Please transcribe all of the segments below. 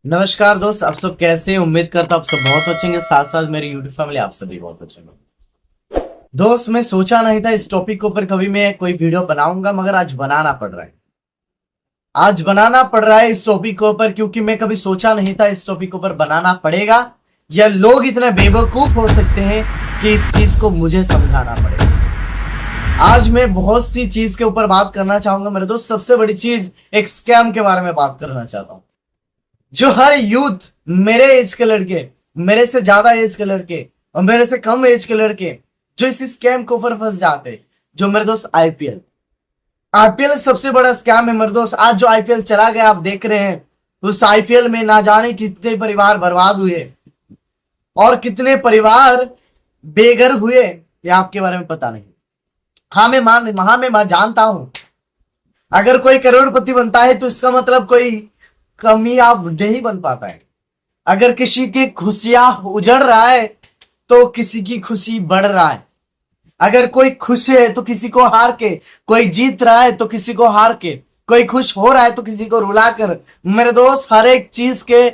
नमस्कार दोस्त, आप सब कैसे हैं? उम्मीद करता हूं आप सब बहुत अच्छे हैं। साथ साथ मेरी यूट्यूब फैमिली आप सभी बहुत अच्छे हैं। दोस्त, मैं सोचा नहीं था इस टॉपिक के ऊपर कभी मैं कोई वीडियो बनाऊंगा, मगर आज बनाना पड़ रहा है। आज बनाना पड़ रहा है इस टॉपिक के ऊपर, क्योंकि मैं कभी सोचा नहीं था इस टॉपिक के ऊपर बनाना पड़ेगा या लोग इतने बेवकूफ हो सकते हैं कि इस चीज को मुझे समझाना पड़ेगा। आज मैं बहुत सी चीज के ऊपर बात करना चाहूंगा मेरे दोस्त। सबसे बड़ी चीज, एक स्कैम के बारे में बात करना चाहता हूं। जो हर यूथ, मेरे एज के लड़के, मेरे से ज्यादा एज के लड़के और मेरे से कम एज के लड़के, जो इस स्कैम के ऊपर फंस जाते हैं, जो मेरे दोस्त आईपीएल आईपीएल सबसे बड़ा स्कैम है मेरे दोस्त। आज जो आईपीएल चला गया, आप देख रहे हैं, उस आईपीएल में ना जाने कितने परिवार बर्बाद हुए और कितने परिवार बेघर हुए, ये आपके बारे में पता नहीं। मैं जानता हूं, अगर कोई करोड़पति बनता है तो इसका मतलब कोई कामयाब नहीं बन पाता है। अगर किसी की खुशियां उजड़ रहा है तो किसी की खुशी बढ़ रहा है। अगर कोई खुश है तो किसी को हार के, कोई जीत रहा है तो किसी को हार के, कोई खुश हो रहा है तो किसी को रुलाकर। मेरे दोस्त, हर एक चीज के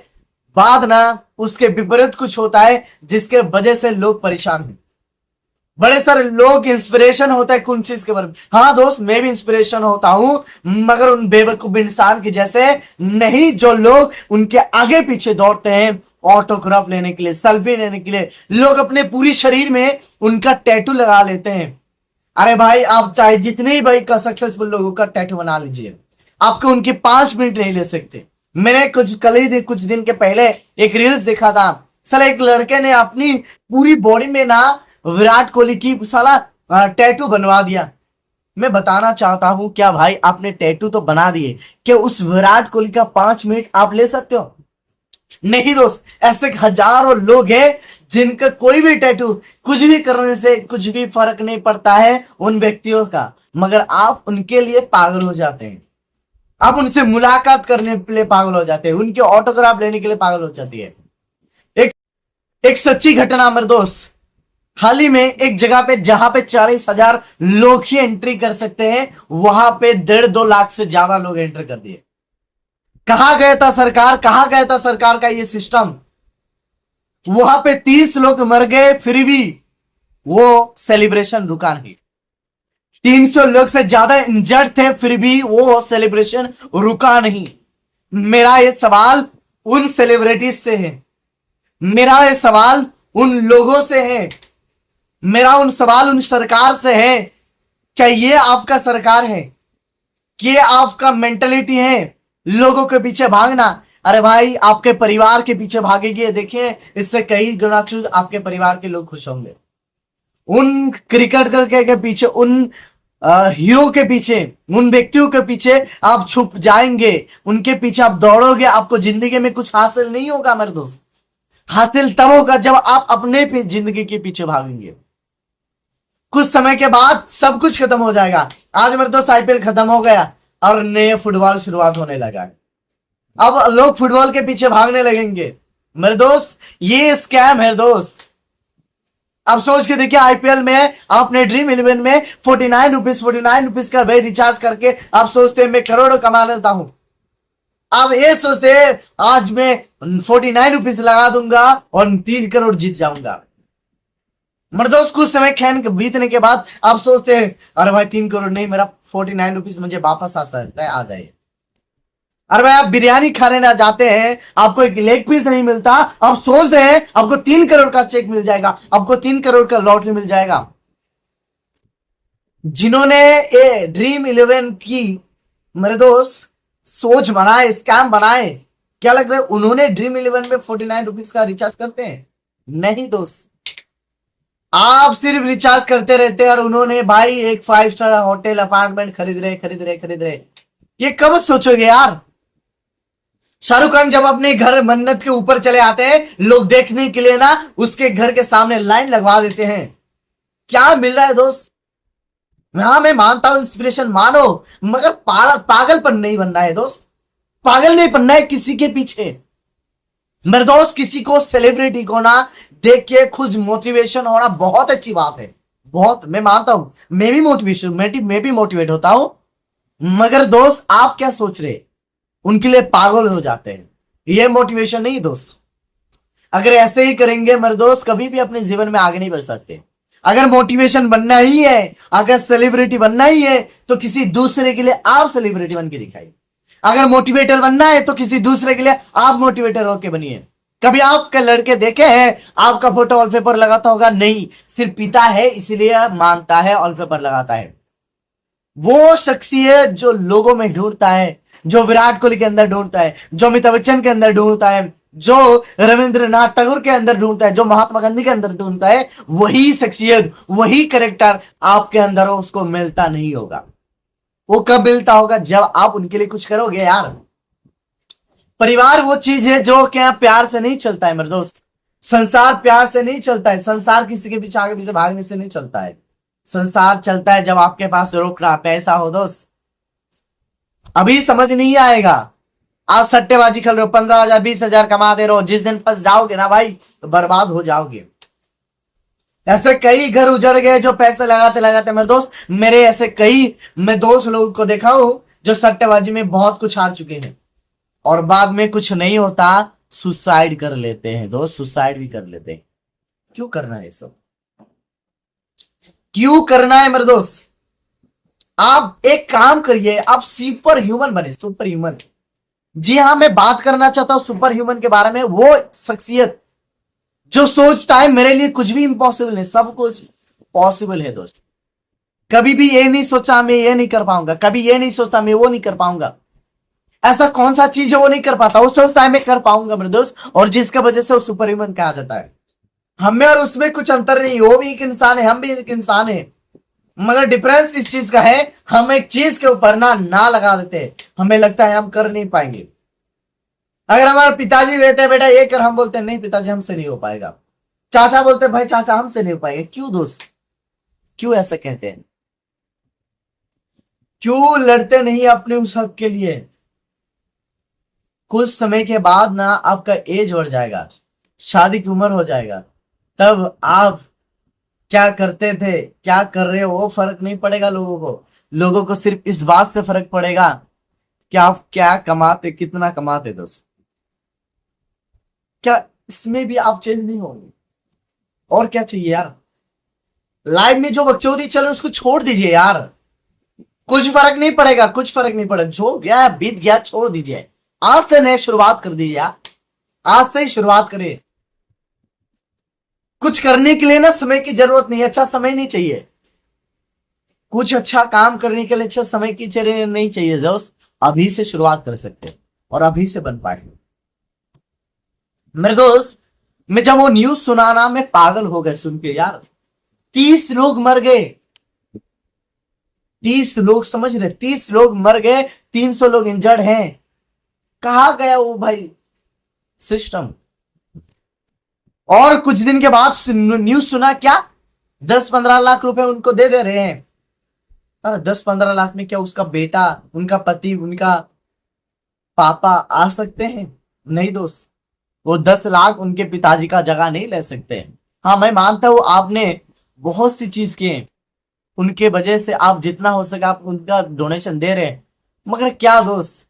बाद ना उसके विपरीत कुछ होता है जिसके वजह से लोग परेशान हैं। बड़े सारे लोग इंस्पिरेशन होता है कौन चीज के बारे में। हाँ दोस्त, मैं भी इंस्पिरेशन होता हूं, मगर उन बेवकूफ इंसान के जैसे नहीं जो लोग उनके आगे पीछे दौड़ते हैं ऑटोग्राफ लेने के लिए, सेल्फी लेने के लिए। लोग अपने पूरी शरीर में उनका टैटू लगा लेते हैं। अरे भाई, आप चाहे जितने ही भाई का सक्सेसफुल लोगों का टैटू बना लीजिए, आपको उनके 5 मिनट नहीं ले सकते। मैंने कुछ दिन के पहले एक रील्स देखा था। साला एक लड़के ने अपनी पूरी बॉडी में ना विराट कोहली की साला टैटू बनवा दिया। मैं बताना चाहता हूं, क्या भाई आपने टैटू तो बना दिए, क्या उस विराट कोहली का 5 मिनट आप ले सकते हो? नहीं दोस्त, ऐसे हजारों लोग हैं जिनका कोई भी टैटू, कुछ भी करने से कुछ भी फर्क नहीं पड़ता है उन व्यक्तियों का, मगर आप उनके लिए पागल हो जाते हैं। आप उनसे मुलाकात करने के लिए पागल हो जाते हैं, उनके ऑटोग्राफ लेने के लिए पागल हो जाती है। एक एक सच्ची घटना मेरे दोस्त, हाल ही में एक जगह पे जहां पे 40,000 लोग ही एंट्री कर सकते हैं, वहां पे 1.5-2 लाख से ज्यादा लोग एंटर कर दिए। कहां गया था सरकार, कहां गया था सरकार का ये सिस्टम? वहां पे 30 लोग मर गए, फिर भी वो सेलिब्रेशन रुका नहीं। 300 लोग से ज्यादा इंजर्ड थे, फिर भी वो सेलिब्रेशन रुका नहीं। मेरा ये सवाल उन सेलिब्रिटीज से है, मेरा ये सवाल उन लोगों से है, मेरा उन सवाल उन सरकार से है। क्या ये आपका सरकार है? ये आपका मेंटलिटी है लोगों के पीछे भागना? अरे भाई, आपके परिवार के पीछे भागेंगे, देखिए इससे कई गुना चूज आपके परिवार के लोग खुश होंगे। उन क्रिकेटर के पीछे, उन हीरो के पीछे, उन व्यक्तियों के पीछे आप छुप जाएंगे, उनके पीछे आप दौड़ोगे, आपको जिंदगी में कुछ हासिल नहीं होगा मेरे दोस्त। हासिल तब होगा जब आप अपने जिंदगी के पीछे भागेंगे। कुछ समय के बाद सब कुछ खत्म हो जाएगा। आज मेरे दोस्त आईपीएल खत्म हो गया और नए फुटबॉल शुरुआत होने लगा है। अब लोग फुटबॉल के पीछे भागने लगेंगे। मेरे दोस्त, ये स्कैम है दोस्त। अब सोच के देखिए, आईपीएल में आपने ड्रीम 11 में 49 रुपीज का भाई रिचार्ज करके आप सोचते हैं मैं करोड़ों कमा लेता हूं। आप ये सोचते हैं आज मैं 49 रुपीज लगा दूंगा और 3 करोड़ जीत जाऊंगा। मेरे दोस्त, कुछ समय खेल बीतने के बाद आप सोचते हैं अरे भाई 3 करोड़ नहीं, मेरा 49 रुपीज मुझे वापस आ सकता है, आ जाए। अरे भाई, आप बिरयानी खाने ना जाते हैं, आपको एक लेग पीस नहीं मिलता, आप सोचते हैं आपको 3 करोड़ का चेक मिल जाएगा, आपको 3 करोड़ का लॉटरी मिल जाएगा। जिन्होंने ये ड्रीम 11 की मेरे दोस्त सोच बनाए, स्कैम बनाए, क्या लग रहा है उन्होंने ड्रीम 11 में 49 रुपीज का रिचार्ज करते हैं? नहीं दोस्त, आप सिर्फ रिचार्ज करते रहते हैं और उन्होंने भाई एक 5 स्टार होटल अपार्टमेंट खरीद रहे। ये कब सोचोगे यार? शाहरुख खान जब अपने घर मन्नत के ऊपर चले आते हैं, लोग देखने के लिए ना उसके घर के सामने लाइन लगवा देते हैं। क्या मिल रहा है दोस्त? हाँ, मैं मानता हूं इंस्पिरेशन मानो, मगर पागलपन नहीं बनना है दोस्त। पागल नहीं बनना है किसी के पीछे। मेरे दोस्त, किसी को, सेलिब्रिटी को ना देख के खुद मोटिवेशन होना बहुत अच्छी बात है, बहुत। मैं मानता हूं, मैं भी मोटिवेट होता हूं, मगर दोस्त आप क्या सोच रहे? उनके लिए पागल हो जाते हैं। ये मोटिवेशन नहीं दोस्त। अगर ऐसे ही करेंगे मेरे दोस्त, कभी भी अपने जीवन में आगे नहीं बढ़ सकते। अगर मोटिवेशन बनना ही है, अगर सेलिब्रिटी बनना ही है, तो किसी दूसरे के लिए आप सेलिब्रिटी बन के दिखाइए। अगर मोटिवेटर बनना है तो किसी दूसरे के लिए आप मोटिवेटर होके बनिए। कभी आपके लड़के देखे हैं आपका फोटो वॉलपेपर लगाता होगा? नहीं, सिर्फ पिता है इसलिए मानता है, वॉलपेपर लगाता है। वो शख्सियत जो लोगों में ढूंढता है, जो विराट कोहली के अंदर ढूंढता है, जो अमिताभ बच्चन के अंदर ढूंढता है, जो रविंद्रनाथ टैगोर के अंदर ढूंढता है, जो महात्मा गांधी के अंदर ढूंढता है, वही शख्सियत, वही करेक्टर आपके अंदर हो, उसको मिलता नहीं होगा। वो कब मिलता होगा? जब आप उनके लिए कुछ करोगे यार। परिवार वो चीज है जो क्या प्यार से नहीं चलता है मेरे दोस्त। संसार प्यार से नहीं चलता है। संसार किसी के पीछे आगे पीछे भागने से नहीं चलता है। संसार चलता है जब आपके पास रोकड़ा पैसा हो दोस्त। अभी समझ नहीं आएगा। आप सट्टेबाजी खेल रहे हो, 15,000 20,000 कमा दे रहे हो, जिस दिन फंस जाओगे ना भाई तो बर्बाद हो जाओगे। ऐसे कई घर उजड़ गए जो पैसे लगाते लगाते मेरे दोस्त। मेरे ऐसे कई मैं दोस्त लोगों को देखा हूं जो सट्टेबाजी में बहुत कुछ हार चुके हैं और बाद में कुछ नहीं होता, सुसाइड कर लेते हैं दोस्त। सुसाइड भी कर लेते हैं। क्यों करना है ये सब? क्यों करना है मेरे दोस्त? आप एक काम करिए, आप सुपर ह्यूमन बने, सुपर ह्यूमन। जी हाँ, मैं बात करना चाहता हूं सुपर ह्यूमन के बारे में। वो शख्सियत जो सोचता है मेरे लिए कुछ भी इम्पॉसिबल है, सब कुछ पॉसिबल है दोस्त। कभी भी ये नहीं सोचा मैं ये नहीं कर पाऊंगा, कभी ये नहीं सोचता मैं वो नहीं कर पाऊंगा। ऐसा कौन सा चीज है वो नहीं कर पाता, वो सोचता है मैं कर पाऊंगा मेरे दोस्त, और जिसका वजह से वो सुपर ह्यूमन कहा जाता है। हमें और उसमें कुछ अंतर नहीं, वो भी एक इंसान है, हम भी एक इंसान है। मगर डिफरेंस इस चीज का है, हम एक चीज के ऊपर ना लगा देते, हमें लगता है हम कर नहीं पाएंगे। अगर हमारे पिताजी कहते हैं बेटा ये कर, हम बोलते हैं नहीं पिताजी हमसे नहीं हो पाएगा। चाचा बोलते हैं भाई चाचा हमसे नहीं हो पाएगा। क्यों दोस्त? क्यों ऐसा कहते हैं? क्यों लड़ते नहीं अपने उस हक के लिए? कुछ समय के बाद ना आपका एज बढ़ जाएगा, शादी की उम्र हो जाएगा, तब आप क्या करते थे क्या कर रहे हो वो फर्क नहीं पड़ेगा लोगों को। लोगों को सिर्फ इस बात से फर्क पड़ेगा कि आप क्या कमाते, कितना कमाते दोस्त। क्या इसमें भी आप चेंज नहीं होंगे? और क्या चाहिए यार? लाइफ में जो बकचोदी चले उसको छोड़ दीजिए यार। कुछ फर्क नहीं पड़ेगा, कुछ फर्क नहीं पड़ेगा। जो गया बीत गया, छोड़ दीजिए। आज से नए शुरुआत कर दीजिए यार। आज से ही शुरुआत करिए। कुछ करने के लिए ना समय की जरूरत नहीं, अच्छा समय नहीं चाहिए। कुछ अच्छा काम करने के लिए अच्छा समय की जरूरत नहीं चाहिए दोस्त। अभी से शुरुआत कर सकते हैं और अभी से बन पाएंगे मेरे दोस्त। मैं जब वो न्यूज सुना ना, मैं पागल हो गया सुन के यार। 30 लोग मर गए। 30 लोग, समझ रहे, 30 लोग मर गए, 300 लोग इंजर्ड हैं। कहा गया वो भाई सिस्टम? और कुछ दिन के बाद न्यूज सुना क्या, 10-15 लाख रुपए उनको दे रहे हैं। 10-15 लाख में क्या उसका बेटा, उनका पति, उनका पापा आ सकते हैं? नहीं दोस्त, वो 10 लाख उनके पिताजी का जगह नहीं ले सकते। हाँ मैं मानता हूं आपने बहुत सी चीज किए, उनके वजह से आप जितना हो सके आप उनका डोनेशन दे रहे हैं, मगर क्या दोस्त,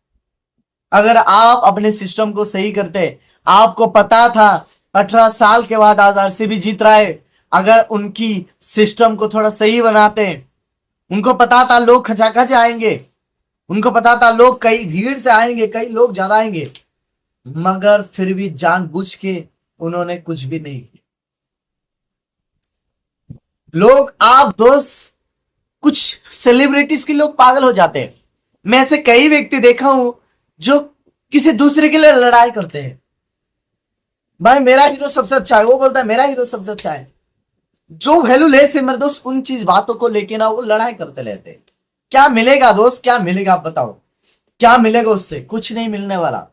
अगर आप अपने सिस्टम को सही करते, आपको पता था 18 साल के बाद आज आरसीबी जीत रहा है, अगर उनकी सिस्टम को थोड़ा सही बनाते, उनको पता था लोग खचाखच आएंगे, उनको पता था लोग कई भीड़ से आएंगे, कई लोग ज्यादा आएंगे, मगर फिर भी जानबूझ के उन्होंने कुछ भी नहीं किया। लोग, आप दोस्त, कुछ सेलिब्रिटीज के लोग पागल हो जाते हैं। मैं ऐसे कई व्यक्ति देखा हूं जो किसी दूसरे के लिए लड़ाई करते हैं। भाई मेरा हीरो सबसे अच्छा है, वो बोलता है मेरा हीरो सबसे अच्छा है। जो वैल्यूलेस है मेरे दोस्त, उन चीज बातों को लेके ना वो लड़ाई करते रहते हैं। क्या मिलेगा दोस्त, क्या मिलेगा? आप बताओ क्या मिलेगा उससे? कुछ नहीं मिलने वाला।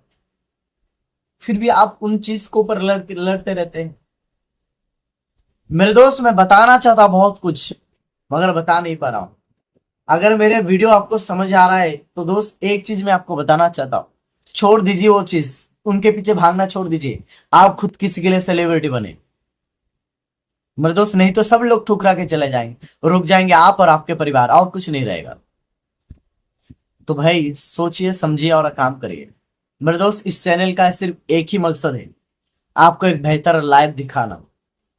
फिर भी आप उन चीज को ऊपर लड़ते रहते हैं। मेरे दोस्त मैं बताना चाहता बहुत कुछ, मगर बता नहीं पा रहा हूं। अगर मेरे वीडियो आपको समझ आ रहा है तो दोस्त एक चीज मैं आपको बताना चाहता हूं, छोड़ दीजिए वो चीज, उनके पीछे भागना छोड़ दीजिए। आप खुद किसी के लिए सेलिब्रिटी बने मेरे दोस्त, नहीं तो सब लोग ठुकरा के चले जाएंगे, रुक जाएंगे आप और आपके परिवार, और कुछ नहीं रहेगा। तो भाई सोचिए, समझिए और काम करिए। मेरे दोस्त, इस चैनल का सिर्फ एक ही मकसद है, आपको एक बेहतर लाइफ दिखाना,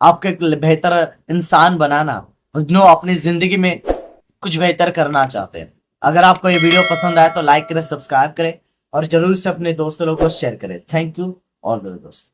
आपको एक बेहतर इंसान बनाना, जो अपनी जिंदगी में कुछ बेहतर करना चाहते हैं। अगर आपको ये वीडियो पसंद आए तो लाइक करें, सब्सक्राइब करें और जरूर से अपने दोस्तों लोगों को शेयर करें। थैंक यू ऑल दोस्त।